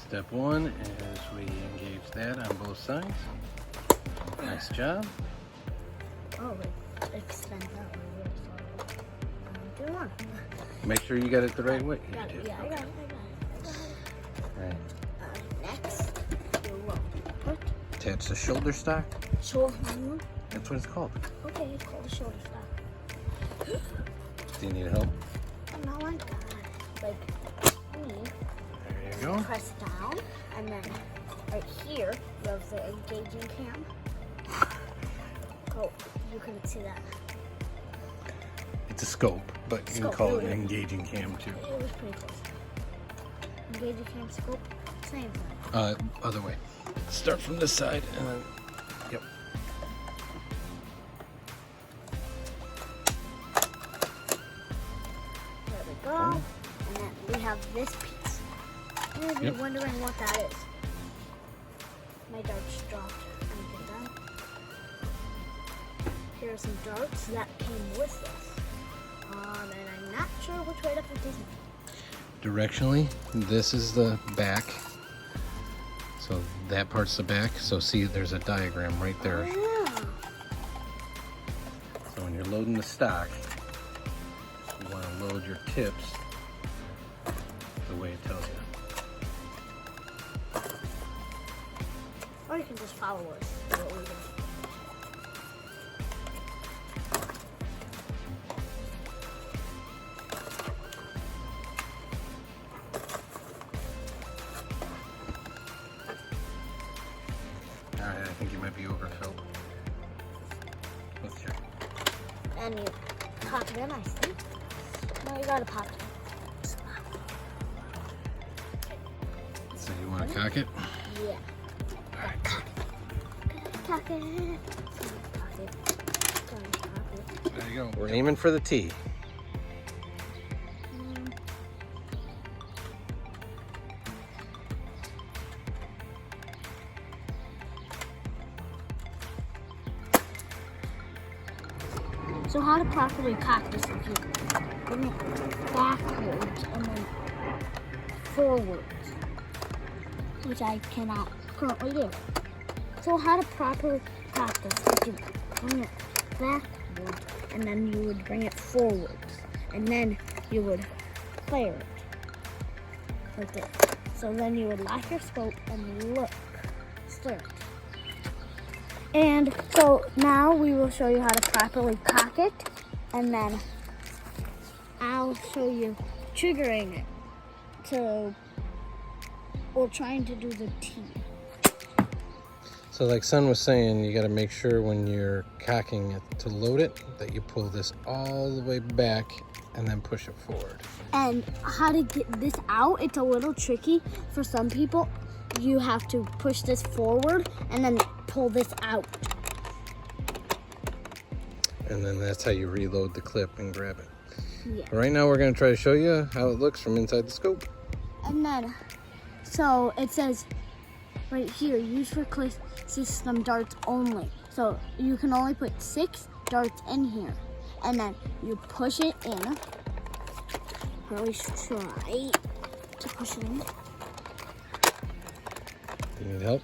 Step one is we engage that on both sides. Nice job. Oh, wait. Extend that way. Do one. Make sure you got it the right way. Yeah, I got it. I got it. Right. Next, you will put Attach the shoulder stock. shoulder. That's what it's called. Okay, it's called a shoulder stock. Do you need help? Not like that. Like, There you go. press down, and then right here, you have the engaging cam. Oh, you couldn't see that. It's a scope, but you can call it an engaging cam too. It was pretty close. Engaging cam, scope, same thing. Other way. Start from this side and then, yep. There we go. And then we have this piece. You may be wondering what that is. My darts dropped. I'm done. Here are some darts that came with this. And I'm not sure which way to put these in. Directionally, this is the back. So that part's the back. So see, there's a diagram right there. Oh, yeah. So when you're loading the stock, you want to load your tips the way it tells you. Or you can just follow us. Do what we do. Alright, I think you might be overfilled. Let's check. And you pop it in, I think. No, you gotta pop it. So you want to cock it? Yeah. Alright. Cock it. Cock it. There you go. We're aiming for the T. So how to properly cock this if you bring it backwards and then forwards, which I cannot currently do. So how to properly cock this if you bring it backwards and then you would bring it forwards and then you would fire it like this. So then you would lock your scope and look straight. And so now we will show you how to properly cock it, and then I'll show you triggering it to, or trying to do the T. So like Son was saying, you got to make sure when you're cocking it to load it, that you pull this all the way back and then push it forward. And how to get this out, it's a little tricky for some people. You have to push this forward and then pull this out. And then that's how you reload the clip and grab it. Yeah. Right now we're going to try to show you how it looks from inside the scope. And then, so it says right here, use for click system darts only. So you can only put 6 darts in here. And then you push it in. Or at least try to push it in. You need help?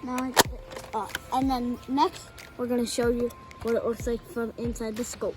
Now I get it up. And then next, we're going to show you what it looks like from inside the scope.